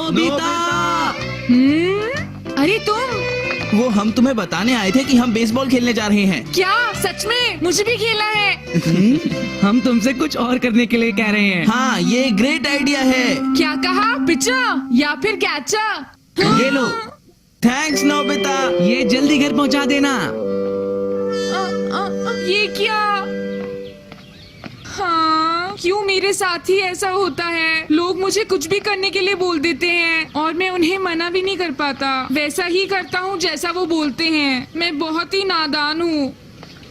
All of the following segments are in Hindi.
नोबिता। अरे तुम, वो हम तुम्हें बताने आए थे कि हम बेसबॉल खेलने जा रहे हैं। क्या सच में? मुझे भी खेलना है। हम तुमसे कुछ और करने के लिए कह रहे हैं। हाँ, ये ग्रेट आइडिया है। क्या कहा? पिचर या फिर कैचर? ये लो, थैंक्स नोबिता। ये जल्दी घर पहुंचा देना। ये क्या? हाँ, क्यों मेरे साथ ही ऐसा होता है? लोग मुझे कुछ भी करने के लिए बोल देते हैं और मैं उन्हें मना भी नहीं कर पाता। वैसा ही करता हूँ जैसा वो बोलते हैं। मैं बहुत ही नादान हूँ।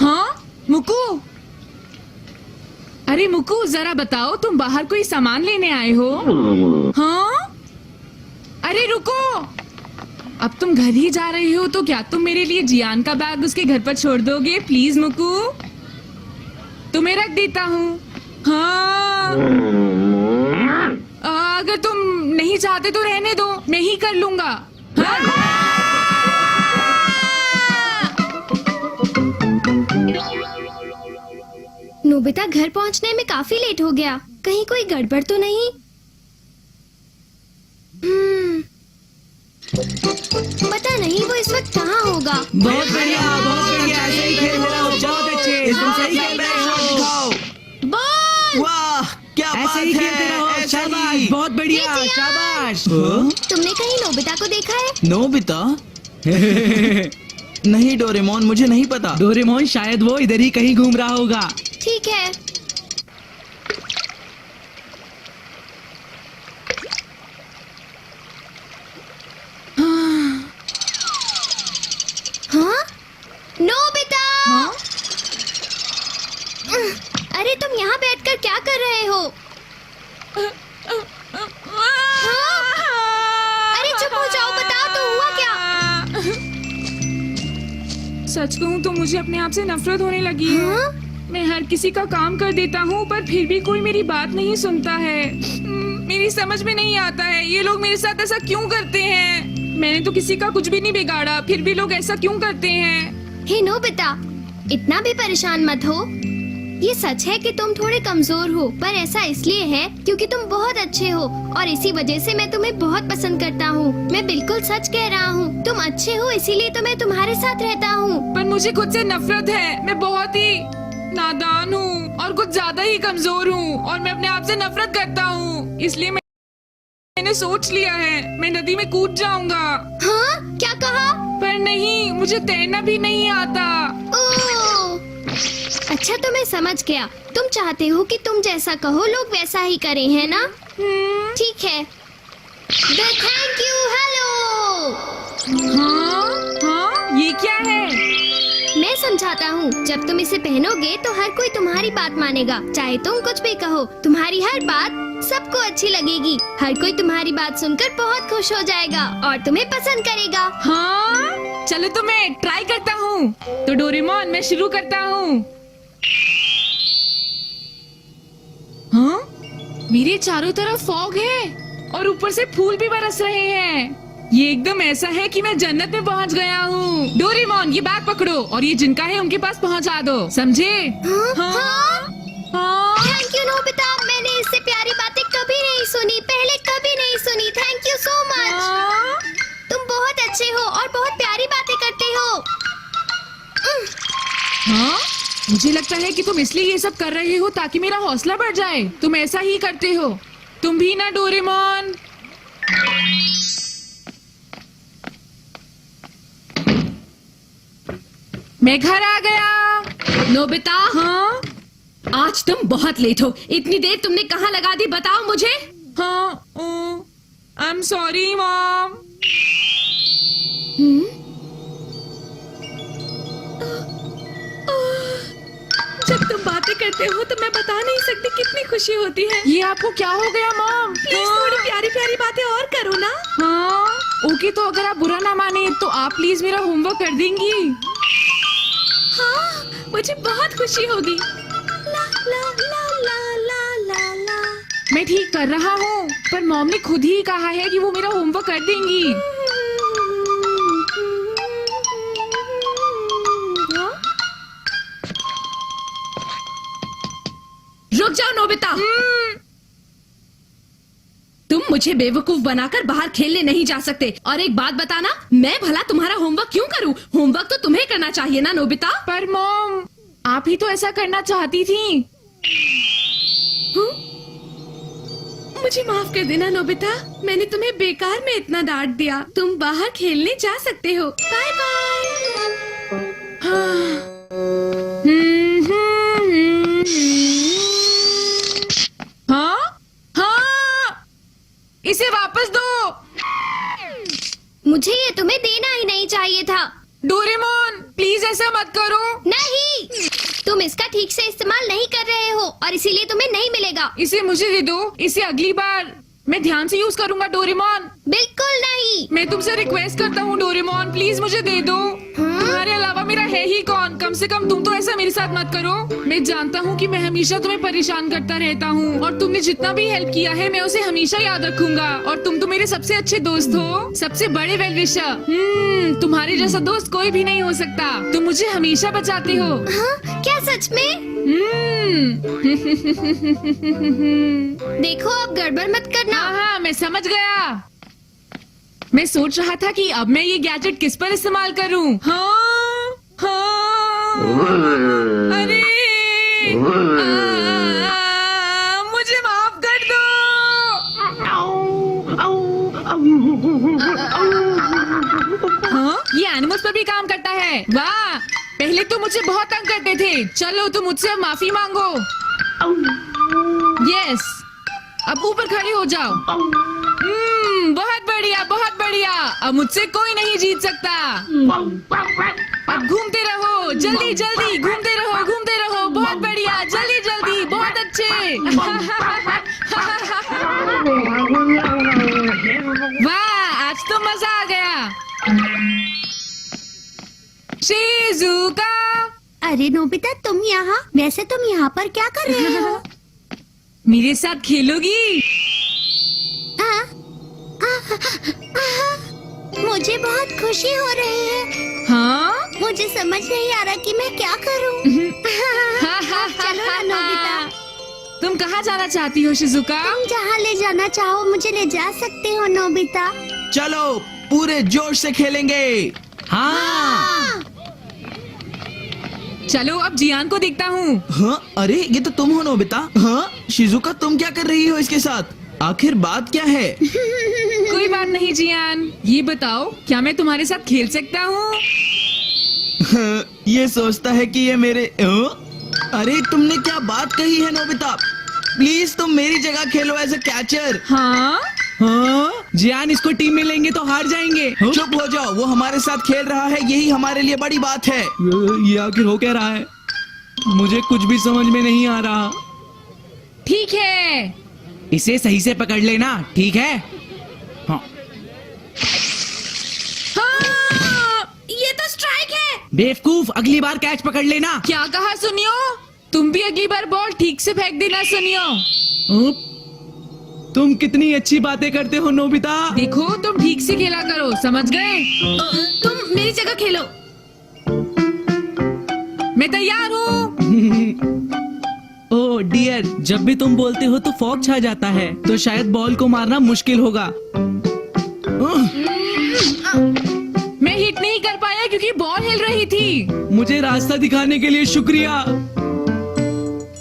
हाँ मुकू, अरे मुकू जरा बताओ, तुम बाहर कोई सामान लेने आए हो? हाँ, अरे रुको, अब तुम घर ही जा रहे हो तो क्या तुम मेरे लिए जियान का बैग उसके घर पर छोड़ दोगे? प्लीज मुकू, तुम्हें रख देता हूँ। हाँ, अगर तुम नहीं चाहते तो रहने दो, मैं ही कर लूंगा। हाँ? नोबिता घर पहुंचने में काफी लेट हो गया। कहीं कोई गड़बड़ तो नहीं? पता नहीं वो इस वक्त कहाँ होगा। बहुत बढ़िया, बहुत बढ़िया, ऐसे ही खेल रहे हो, बहुत अच्छे, एकदम सही खेल रहे हो। बॉल! वाह, क्या बात ऐसे ही है, खेलते रहो, ऐसे शाबाश, ही। बहुत बढ़िया, ये जियान! शाबाश। तुमने कहीं नोबिता को देखा है? नोबिता? नहीं डोरेमोन, मुझे नहीं पता। डोरेमोन शायद वो इधर ही कहीं घूम रहा होगा। ठीक है। हाँ? नोबिता! हाँ? अरे तुम यहाँ बैठकर क्या कर रहे हो? अरे चुप हो जाओ, बताओ तो हुआ क्या? सच कहूँ तो मुझे अपने आप से नफरत होने लगी है। हाँ? मैं हर किसी का काम कर देता हूँ पर फिर भी कोई मेरी बात नहीं सुनता है। मेरी समझ में नहीं आता है ये लोग मेरे साथ ऐसा क्यों करते हैं। मैंने तो किसी का कुछ भी नहीं बिगाड़ा, फिर भी लोग ऐसा क्यों करते हैं। हे नोबिता, इतना भी परेशान मत हो। ये सच है कि तुम थोड़े कमजोर हो, पर ऐसा इसलिए है क्योंकि तुम बहुत अच्छे हो और इसी वजह से मैं तुम्हें बहुत पसंद करता हूँ। मैं बिल्कुल सच कह रहा हूँ, तुम अच्छे हो इसीलिए तो मैं तुम्हारे साथ रहता हूँ। पर मुझे खुद से नफरत है। मैं बहुत ही नादान हूँ और कुछ ज्यादा ही कमजोर हूँ और मैं अपने आप से नफरत करता हूँ। इसलिए मैंने सोच लिया है मैं नदी में कूद जाऊंगा। हाँ? क्या कहा? पर नहीं, मुझे तैरना भी नहीं आता। ओह! अच्छा तो मैं समझ गया, तुम चाहते हो कि तुम जैसा कहो लोग वैसा ही करें, है ना? ठीक है। The thank you hello. हाँ? हाँ? ये क्या है? मैं समझाता हूँ, जब तुम इसे पहनोगे तो हर कोई तुम्हारी बात मानेगा, चाहे तुम कुछ भी कहो। तुम्हारी हर बात सबको अच्छी लगेगी। हर कोई तुम्हारी बात सुनकर बहुत खुश हो जाएगा और तुम्हें पसंद करेगा। हाँ? चलो तो मैं ट्राई करता हूँ। तो डोरेमोन मैं शुरू करता हूँ। हाँ? मेरे चारों तरफ फॉग है और ऊपर से फूल भी बरस रहे हैं। ये एकदम ऐसा है कि मैं जन्नत में पहुंच गया हूँ। डोरेमोन ये बैग पकड़ो और ये जिनका है उनके पास पहुंचा दो, समझे? हाँ? हाँ? हाँ? हाँ? थैंक यू नोबिता, मैंने इससे प्यारी बातें कभी नहीं सुनी, पहले कभी नहीं सुनी। Thank you so much. हाँ? तुम बहुत अच्छे हो और बहुत प्यारी बातें करते हो। हाँ? मुझे लगता है कि तुम इसलिए ये सब कर रहे हो ताकि मेरा हौसला बढ़ जाए। तुम ऐसा ही करते हो, तुम भी ना डोरेमोन। मैं घर आ गया। नोबिता, हाँ? आज तुम बहुत लेट हो। इतनी देर तुमने कहाँ लगा दी बताओ मुझे। हाँ? I am sorry mom. जब तुम बातें करते हो तो मैं बता नहीं सकती कितनी खुशी होती है। ये आपको क्या हो गया मॉम? प्लीज थोड़ी प्यारी प्यारी बातें और करो ना। हाँ? ओके, तो अगर आप बुरा ना माने तो आप प्लीज मेरा होमवर्क कर देंगी। हाँ, मुझे बहुत खुशी होगी। ला ला ला ला ला ला ला। मैं ठीक कर रहा हूँ, पर मॉम ने खुद ही कहा है कि वो मेरा होमवर्क कर देंगी। रुक जाओ नोबिता, तुम मुझे बेवकूफ बनाकर बाहर खेलने नहीं जा सकते। और एक बात बताना, मैं भला तुम्हारा होमवर्क क्यों करूं? होमवर्क तो तुम्हें करना चाहिए ना नोबिता। पर मॉम, आप ही तो ऐसा करना चाहती थी। मुझे माफ कर देना नोबिता, मैंने तुम्हें बेकार में इतना डांट दिया। तुम बाहर खेलने जा सकते हो। Bye bye. हाँ हाँ, इसे वापस दो। मुझे ये तुम्हें देना ही नहीं चाहिए था। डोरेमोन, प्लीज ऐसा मत करो। नहीं, तुम इसका ठीक से इस्तेमाल नहीं कर रहे हो और इसीलिए तुम्हें नहीं मिलेगा। इसे मुझे दे दो, इसे अगली बार मैं ध्यान से यूज करूंगा। डोरेमोन, बिल्कुल नहीं। मैं तुमसे रिक्वेस्ट करता हूँ डोरेमोन, प्लीज मुझे दे दो। तुम्हारे अलावा मेरा है ही कौन? कम से कम तुम तो ऐसा मेरे साथ मत करो। मैं जानता हूँ कि मैं हमेशा तुम्हें परेशान करता रहता हूँ और तुमने जितना भी हेल्प किया है मैं उसे हमेशा याद रखूंगा। और तुम तो मेरे सबसे अच्छे दोस्त हो, सबसे बड़े वेल विशर। तुम्हारे जैसा दोस्त कोई भी नहीं हो सकता। तुम मुझे हमेशा बचाते हो। हाँ, क्या सच में? देखो, अब गड़बड़ मत करना। हाँ, मैं समझ गया। मैं सोच रहा था कि अब मैं ये गैजेट किस पर इस्तेमाल करूं। हाँ, हाँ, अरे, मुझे माफ कर दो। हाँ, ये एनिमल्स पर भी काम करता है। वाह, पहले तो मुझे बहुत तंग करते थे। चलो, तुम मुझसे अब माफी मांगो। यस, अब ऊपर खड़े हो जाओ। बहुत बढ़िया, बहुत बढ़िया। अब मुझसे कोई नहीं जीत सकता। अब घूमते रहो, जल्दी जल्दी घूमते रहो, घूमते रहो। बहुत बढ़िया, जल्दी जल्दी, बहुत अच्छे। वाह, आज तो मजा आ गया। शिजुका, अरे नोबिता, तुम यहाँ? वैसे तुम यहाँ पर क्या कर रहे हो? मेरे साथ खेलोगी? मुझे बहुत खुशी हो रही है। हाँ, मुझे समझ नहीं आ रहा कि मैं क्या करूं। चलो ना नोबिता। तुम कहाँ जाना चाहती हो शिजुका? तुम जहाँ ले जाना चाहो मुझे ले जा सकते हो नोबिता। चलो, पूरे जोश से खेलेंगे। हाँ। चलो, अब जियान को देखता हूँ। हाँ, अरे ये तो तुम हो नोबिता। हाँ, शिजुका, तुम क्या कर रही हो इसके साथ? आखिर बात क्या है? कोई बात नहीं जियान, ये बताओ क्या मैं तुम्हारे साथ खेल सकता हूँ? ये सोचता है कि ये मेरे अरे तुमने क्या बात कही है नोबिता? प्लीज तुम मेरी जगह खेलो एज अ कैचर। हाँ, हाँ, जियान इसको टीम में लेंगे तो हार जाएंगे। चुप हो जाओ, वो हमारे साथ खेल रहा है, यही हमारे लिए बड़ी बात है। ये आखिर हो क्या रहा है? मुझे कुछ भी समझ में नहीं आ रहा। ठीक है, इसे सही से पकड़ लेना, ठीक है? हाँ। हाँ, ये तो स्ट्राइक है। बेवकूफ, अगली बार कैच पकड़ लेना। क्या कहा सुनियो? तुम भी अगली बार बॉल ठीक से फेंक देना सुनियो। तुम कितनी अच्छी बातें करते हो नोबिता। देखो, तुम ठीक से खेला करो, समझ गए? तुम मेरी जगह खेलो। मैं तैयार हूँ। ओह डियर, जब भी तुम बोलते हो तो फॉग छा जाता है, तो शायद बॉल को मारना मुश्किल होगा। मैं हिट नहीं कर पाया क्योंकि बॉल हिल रही थी। मुझे रास्ता दिखाने के लिए शुक्रिया।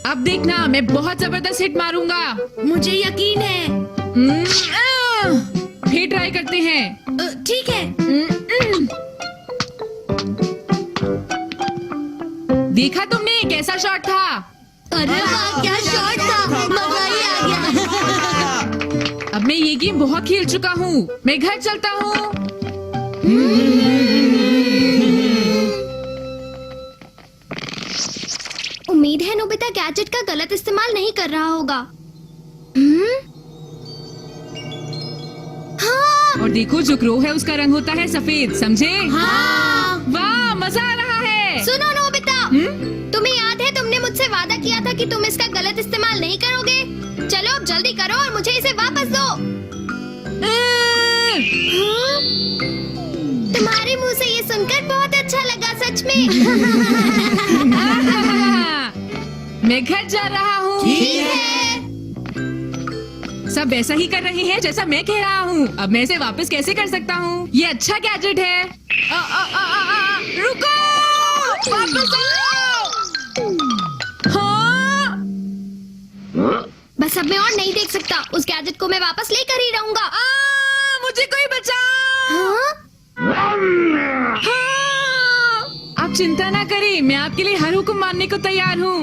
अब देखना, मैं बहुत जबरदस्त हिट मारूंगा। मुझे यकीन है। फिर ट्राई करते हैं। ठीक है। देखा तुमने कैसा शॉट था? अरे वाह, क्या शॉट था, मजा ही आ गया। अब मैं ये गेम बहुत खेल चुका हूँ, मैं घर चलता हूँ। उम्मीद है नोबिता गैजेट का गलत इस्तेमाल नहीं कर रहा होगा। हाँ, और देखो, जो क्रो है उसका रंग होता है सफेद, समझे? हाँ। वाह, मजा आ रहा है। सुनो नोबिता, तुम्हें याद है तुमने मुझसे वादा किया था कि तुम इसका गलत इस्तेमाल नहीं करोगे? चलो अब जल्दी करो और मुझे इसे वापस दो। हाँ? तुम्हारे मुंह से ये सुनकर बहुत अच्छा लगा, सच में। मैं घर जा रहा हूँ। ठीक है। सब वैसा ही कर रहे हैं जैसा मैं कह रहा हूँ। अब मैं इसे वापस कैसे कर सकता हूँ? ये अच्छा गैजेट है। रुको, वापस आओ। हाँ? बस अब मैं और नहीं देख सकता। उस गैजेट को मैं वापस लेकर ही रहूंगा। मुझे कोई बचाओ। हाँ? हाँ! आप चिंता ना करें, मैं आपके लिए हर हुक्म मानने को तैयार हूँ।